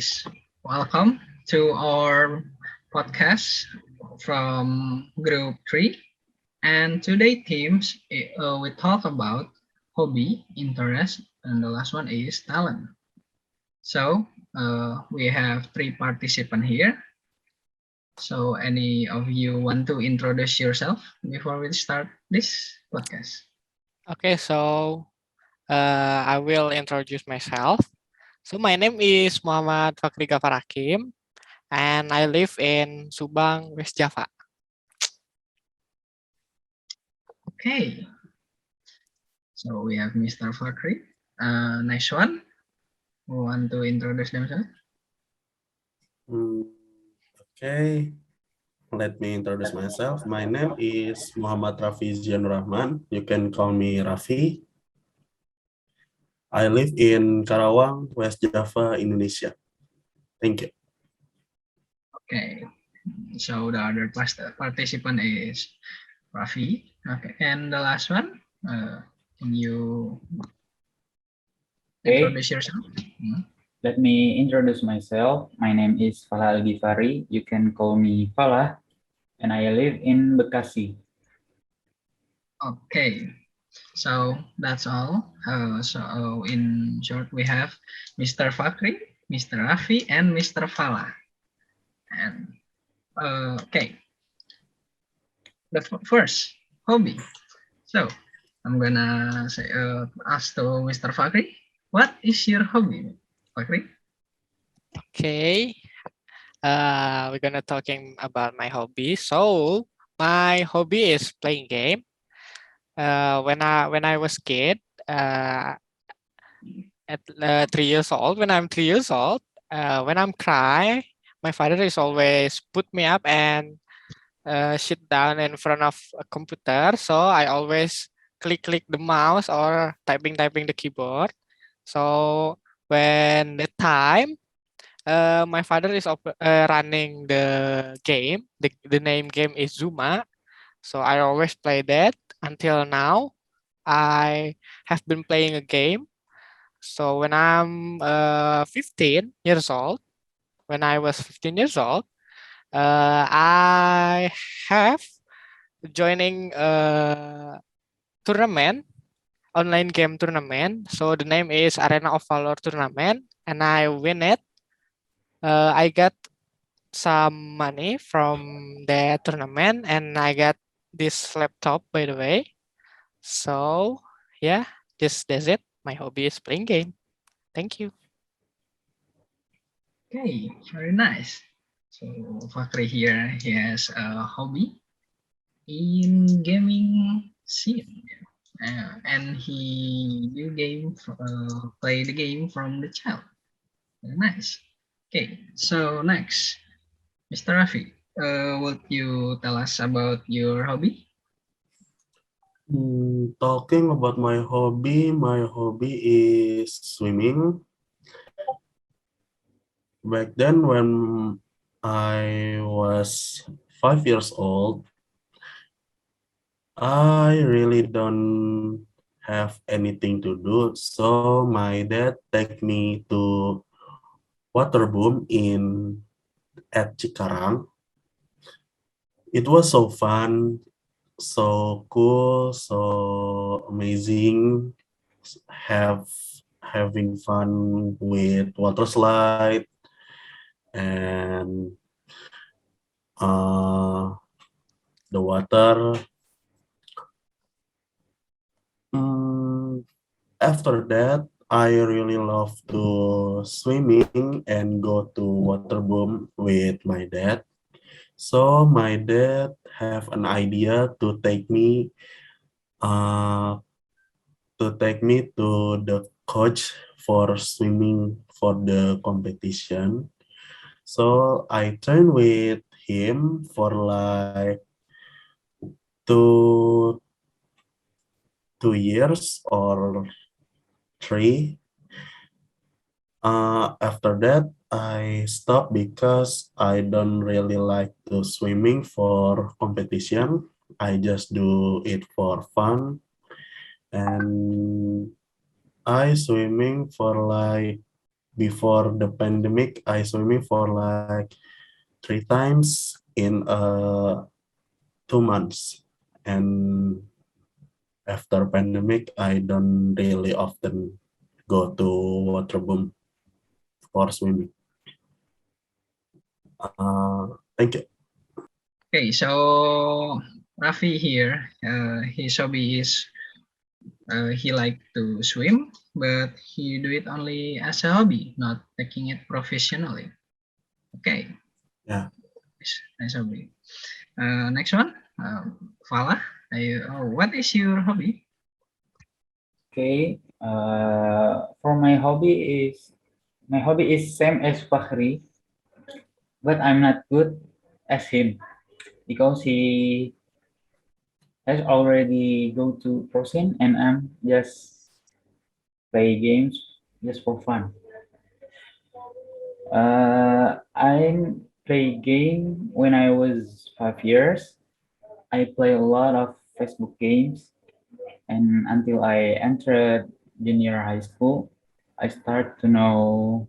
guys, welcome to our podcast from Group 3. And today themes we talk about hobby, interest, and the last one is talent. So we have three participants here. So any of you want to introduce yourself before we start this podcast? Okay, I will introduce myself. So my name is Muhammad Fakri Gafar Hakim, and I live in Subang, West Java. Okay, so we have Mr. Fakri. Nice one. Who want to introduce themselves? Mm, Okay, let me introduce myself. My name is Muhammad Rafi Zianur Rahman. You can call me Rafi. I live in Karawang, West Java, Indonesia. Thank you. Okay, so the other participant is Rafi. Okay, and the last one, can you Okay, introduce yourself? Hmm. let me introduce myself. My name is Falah Al-Ghifari. You can call me Falah, and I live in Bekasi. Okay, so that's all. In short, we have Mr. Fakri, Mr. Rafi, and Mr. Fala. And okay, the first hobby. So I'm gonna ask to Mr. Fakri, what is your hobby, Fakri? Okay, we're gonna talking about my hobby. So my hobby is playing game. When I was kid, at 3 years old, when I'm 3 years old, when I'm cry, my father is always put me up and sit down in front of a computer. So I always click the mouse or typing the keyboard. So when the time, my father is running the game. The name game is Zuma. So I always play that until now. I have been playing a game. So when I'm 15 years old, when I was 15 years old, I have joining a tournament, online game tournament. So the name is Arena of Valor tournament, and I win it. I got some money from the tournament, and I got this laptop, by the way. So yeah, that's it. My hobby is playing game. Thank you. Okay, very nice. So Fakri here, he has a hobby in gaming scene, and he play the game from the child. Very nice. Okay, so next, Mr. Rafi, would you tell us about your hobby? Talking about my hobby is swimming. Back then, when I was 5 years old, I really don't have anything to do. So my dad take me to Waterboom in at Cikarang. It was so fun, so cool, so amazing. Have having fun with water slide and uh, the water. Mm, After that, I really love to swimming and go to Waterboom with my dad. So my dad have an idea uh, to take me to the coach for swimming for the competition. So I trained with him for like two 2 years or three. After that, I stopped because I don't really like to swimming for competition. I just do it for fun, and I swimming for like before the pandemic, I swimming for like 3 times in 2 months. And after pandemic, I don't really often go to water boom for swimming. Thank you. Okay, so Rafi here, his hobby is he like to swim, but he do it only as a hobby, not taking it professionally. Okay. Yeah. Nice hobby. Next one, Fala. What is your hobby? Okay. For my hobby is same as Fakhri, but I'm not good as him because he has already go to Prosin and I'm just play games just for fun. I play game when I was 5 years. I play a lot of Facebook games, and until I entered junior high school, I start to know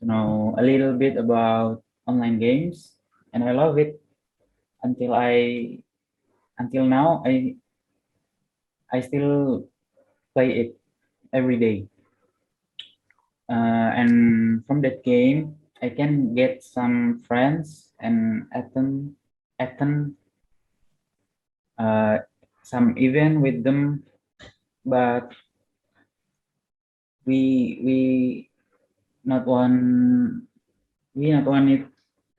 a little bit about online games, and I love it until until now. I still play it every day. And from that game, I can get some friends and attend uh, some event with them, but we we not one we not want it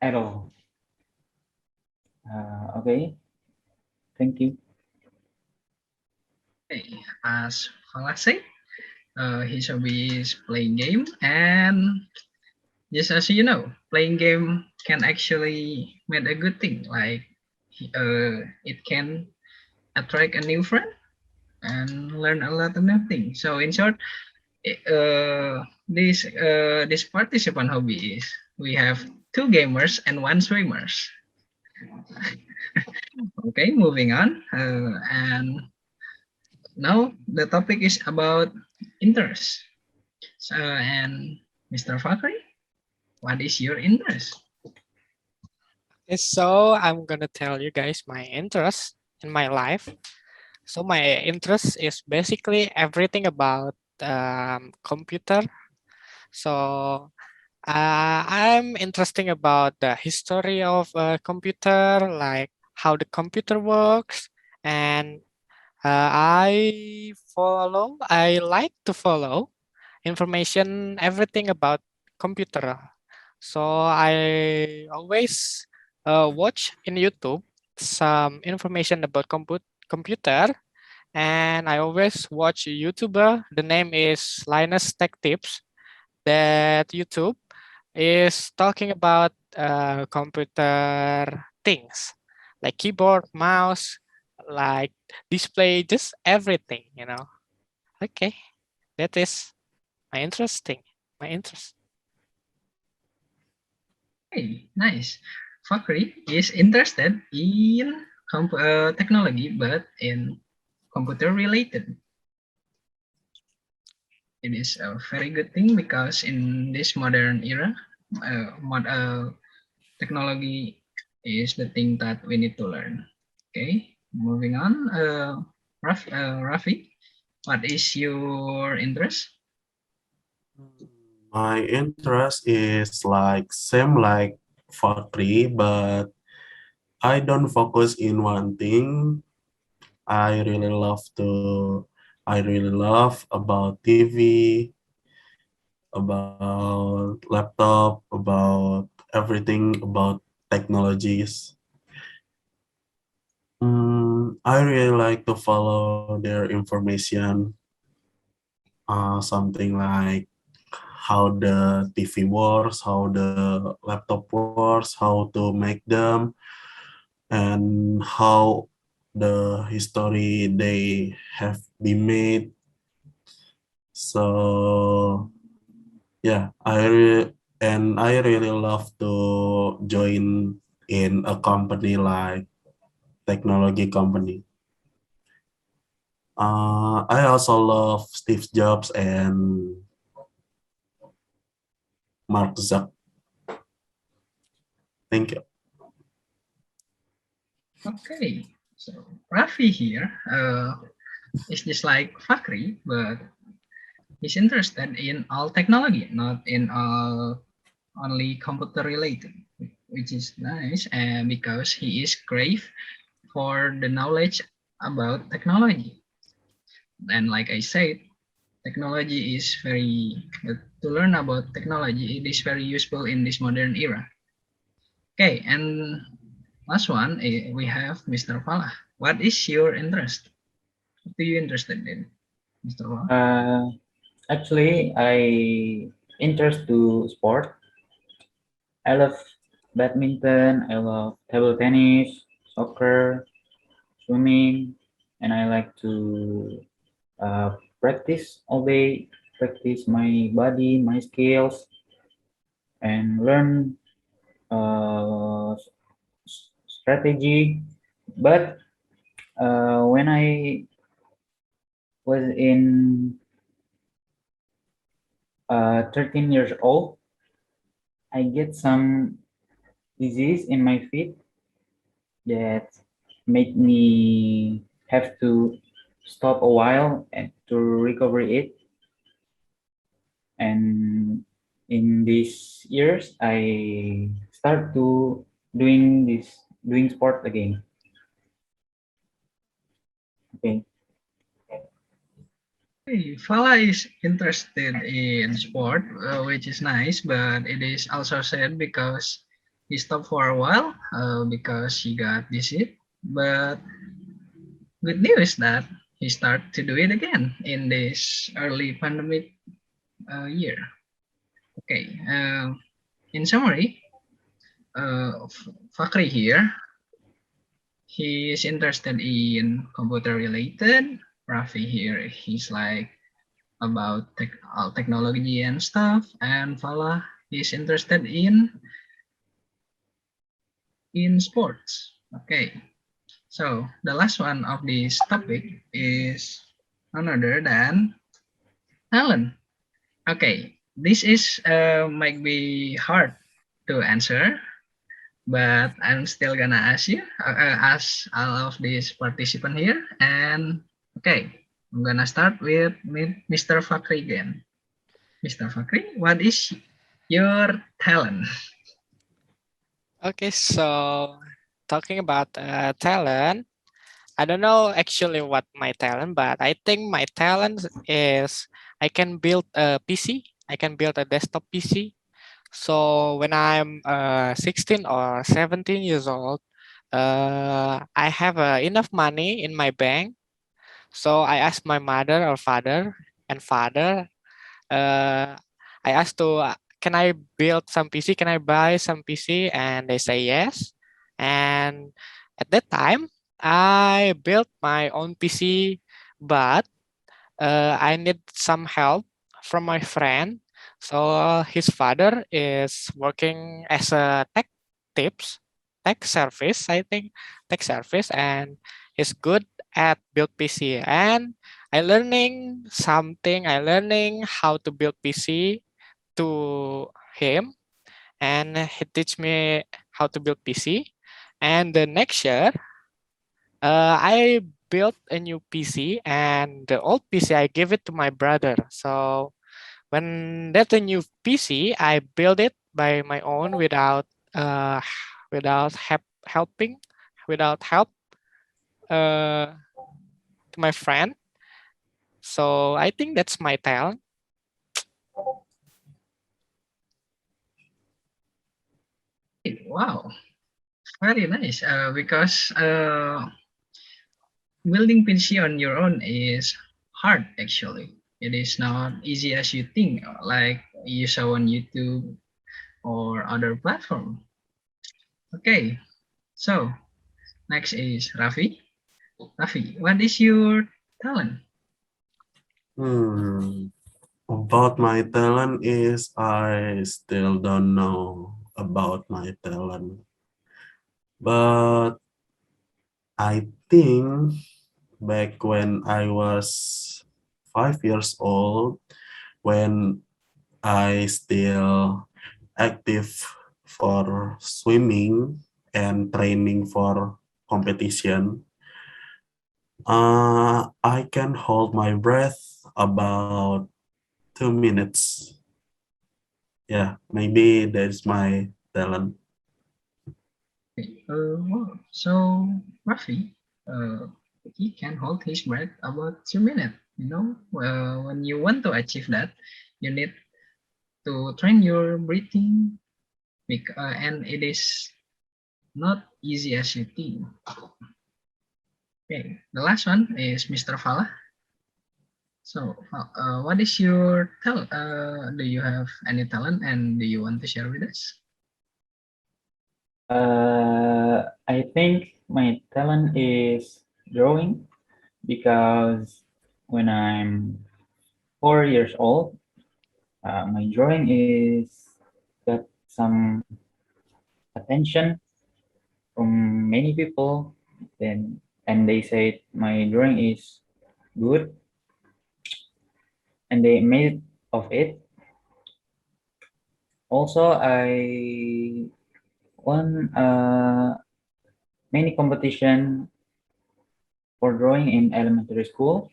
at all. Okay, thank you. Okay, as Fala said, his hobby is playing game, and just as you know, playing game can actually make a good thing. Like it can attract a new friend and learn a lot of new things. So in short, this participant hobby is we have two gamers and one swimmers. Okay, moving on. And now the topic is about interest. So, and Mr. Fakri, what is your interest? Okay, so I'm gonna tell you guys my interest in my life. So my interest is basically everything about computer. So I'm interested about the history of a computer, like how the computer works, and I like to follow information, everything about computer. So I always watch in YouTube some information about computer, and I always watch a YouTuber. The name is Linus Tech Tips. That YouTube is talking about computer things like keyboard, mouse, like display, just everything, you know. Okay, that is my interest. Hey, nice. Fakri is interested in technology, but in computer related. It is a very good thing because in this modern era, technology is the thing that we need to learn. Okay, moving on. Rafi, what is your interest? My interest is like same like Fakri, but I don't focus in one thing. I really love to I really love about TV, about laptop, about everything about technologies. I really like to follow their information, something like how the TV works, how the laptop works, how to make them, and how the history they have been made. So yeah, I really love to join in a company like technology company. I also love Steve Jobs and Mark Zuck. Thank you. Okay, so Rafi here is just like Fakri, but he's interested in all technology, not in all only computer related, which is nice, and because he is crave for the knowledge about technology. And like I said, technology is to learn about technology, it is very useful in this modern era. Okay, and last one, we have Mr. Falah. What is your interest? What are you interested in, Mr. Falah? Actually, I interest to sport. I love badminton. I love table tennis, soccer, swimming, and I like to practice all day, practice my body, my skills, and learn strategy. But when I was in 13 years old, I get some disease in my feet that made me have to stop a while and to recover it. And in these years, I start to doing sport again. Okay. Hey, Fala is interested in sport, which is nice, but it is also sad because he stopped for a while because he got disease. But good news that he started to do it again in this early pandemic year. Okay, in summary, Fakri here, he is interested in computer related. Rafi here, he's like about all technology and stuff, and Fala is interested in sports. Okay, so the last one of this topic is none other than talent. Okay, this is might be hard to answer, but I'm still gonna ask all of these participants here. And okay, I'm gonna start with Mr. Fakri again. Mr. Fakri, what is your talent? Okay, so talking about talent, I don't know actually what my talent, but I think my talent is I can build a PC. I can build a desktop PC. So when I'm 16 or 17 years old, I have enough money in my bank. So I asked my mother or father, and father, uh, I asked to, can I build some PC? Can I buy some PC? And they say yes. And at that time, I built my own PC, but I need some help from my friend. So his father is working as a tips, tech service, I think, tech service, and he's good at build PC. And I learning something. I learning how to build PC to him, and he teach me how to build PC. And the next year, I built a new PC, and the old PC I give it to my brother. So when that's a new PC, I built it by my own uh, without helping, without help to my friend. So I think that's my talent. Wow, very nice. Because building PC on your own is hard actually. It is not easy as you think, like you saw on YouTube or other platform. Okay, so next is Rafi. Rafi, what is your talent? About my talent is I still don't know about my talent. But I think back when I was 5 years old, when I still active for swimming and training for competition, I can hold my breath about 2 minutes. Yeah, maybe that's my talent. Okay. Wow. So Rafi, he can hold his breath about 2 minutes. When you want to achieve that, you need to train your breathing, and it is not easy as you think. Okay, the last one is Mr. Fala. So, what is your talent? Do you have any talent, and do you want to share with us? I think my talent is drawing because when I'm 4 years old, my drawing is got some attention from many people. Then and they said my drawing is good, and they made of it. Also, I won many competition for drawing in elementary school.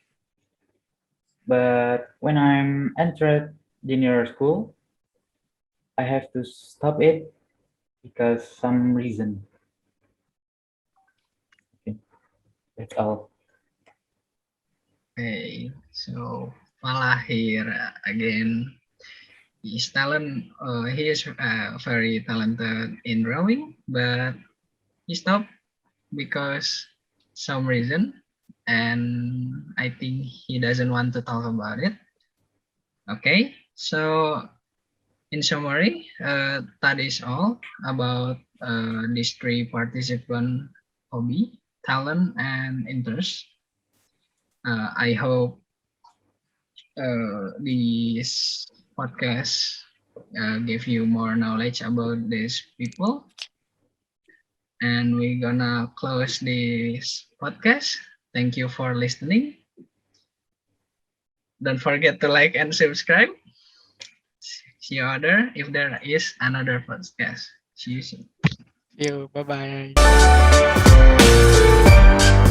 But when I'm entered junior school, I have to stop it because some reason. Okay, that's all. Okay, so Fala here again. His talent, he is very talented in drawing, but he stopped because some reason, and I think he doesn't want to talk about it. Okay, so in summary, that is all about these three participant hobby, talent, and interest. I hope this podcast give you more knowledge about these people. And we're gonna close this podcast. Thank you for listening. Don't forget to like and subscribe. See you other if there is another podcast. See you soon. You. Bye bye.